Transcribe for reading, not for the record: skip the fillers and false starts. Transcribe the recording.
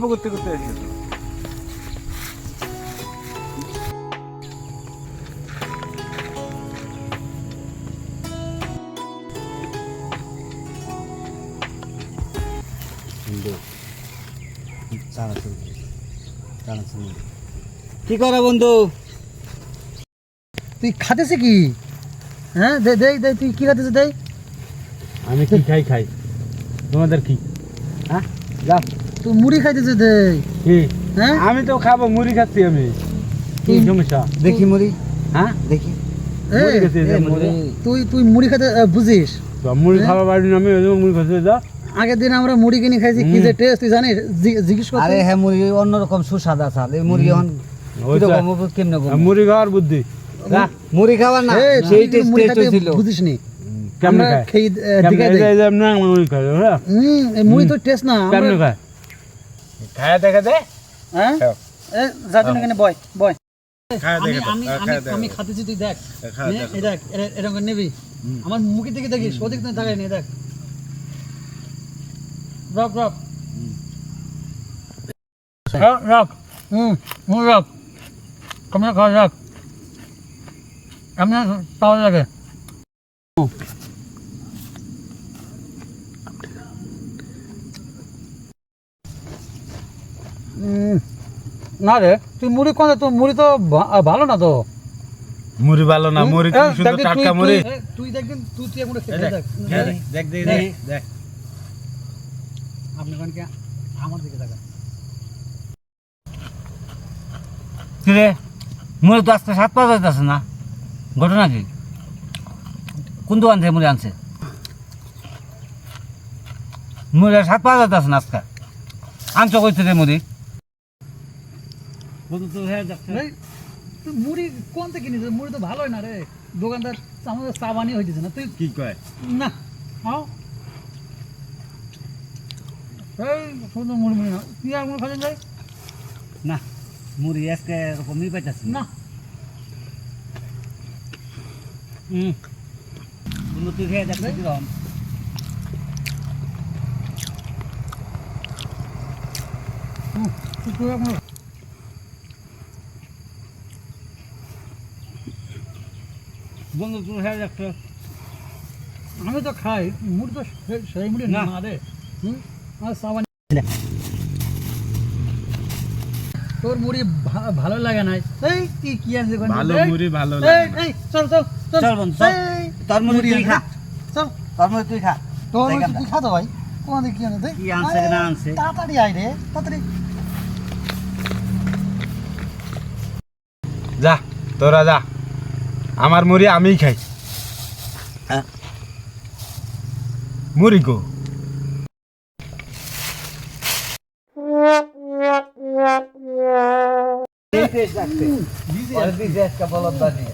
করতে করতে এসে কি করে বন্ধু? তুই খাতেছে কি? হ্যাঁ দে দে দে, তুই কি খাতেছে? দে। আমি কি খাই তোমাদের কি? হ্যাঁ যা, তুই মুড়ি খাইতেছে। দে। কি? হ্যাঁ আমি তো খাবো, মুড়ি খাচ্ছি আমি। কি সমস্যা? দেখি মুড়ি। হ্যাঁ দেখি। মুড়ি খাচ্ছি, এ, মুড়ি। তুই মুড়ি খাতে বুঝিস? তো মুড়ি খাওয়া বাড়ি না, আমি ওই জন্য মুড়ি খাচ্ছি। যা। আগের দিন আমরা মুড়ি কিনে খাইছি, কি যে টেস্ট তুই জানিস? জিজ্ঞেস কর। আরে হ্যাঁ, মুরগি অন্যরকম সুস্বাদ আছে। এই মুরগি এখন কেমনে মুড়ি খাওয়ার বুদ্ধি। যা। মুরগি খাবার না, সেই টেস্ট ছিল। বুঝিস নি? কেমনে আমরা খায়? খেয়ে দিকে কেমনে এই যে না মুড়ি খাই, হ্যাঁ? এই মুড়ি তো টেস্ট না। কেমনে খায়? খায়া দেখা দে। হ্যাঁ এ যাতে না কেন বয় বয়। খায়া আমি দেখা আমি আমি খাতেছি, তুই দেখ। এই দেখ, এরকম নেবি। আমার মুখে থেকে দেখিস, ওদিক থেকে তাকাই নি। দেখ রক রক রক রক কমলা খাওয়া যাক। কেমন পাওয়া লাগে? না রে, তুই মুড়ি কোন? তো মুড়ি তো ভালো না তো। মুড়ি ভালো না, মুড়ি কি সুন্দর টাটকা মুড়ি। তুই দেখবেন, তুই একবার খেয়ে দেখ। দেখ দেখ দেখ। আপনি কোনকে আমার দিকে তাকা। কিরে, মুড়ি তো আজকে 7 পাওয়া যাইতেছে না, ঘটনা কি? কোন দোকান থেকে মুড়ি আনছে? মুড়ি 7 পাওয়া যাইতেছে না আজকে। আনছো কই থেকে মুড়ি? এই, তুই মুড়ি কোন থেকে কিনিস? মুড়ি তো ভালোই না রে। দোকানদার আমাদের চা বানিয়ে হইতেছে না। তুই কি কয়? না হাও এই শুধু মুড়ি মুড়ি না। তুই আর মুড়ি খাচ্ছেন যাই না, মুড়ি আজকে এরকমই পাইতেছে না। বন্ধু তুই খেয়ে দেখ কিরকম। তুই এখন বন্ধু তুই খেয়ে দেখ। আমি তো খাই মুড়ি, তো সেই মুড়ি না রে। আর চা বানিয়ে তোর মুড়ি ভালো লাগে না। এই তুই কি আনছিস? ভালো মুড়ি ভালো এই লাগে না। এই চল চল চল বন্ধু, চল। এই, তোর মুড়ি তুই খা। চল তোর মুড়ি তুই খা। তোর মুড়ি তুই খা তো ভাই। কোন দিকে কি আনছে? কি আনছে না আনছে? তাড়াতাড়ি আয় রে, তাড়াতাড়ি। যা, তোরা যা। আমার মুড়ি আমিই খাই। হ্যাঁ। মুড়ি গো। এই টেস্ট লাগছে। আর দিস একটা বলদ বাজি।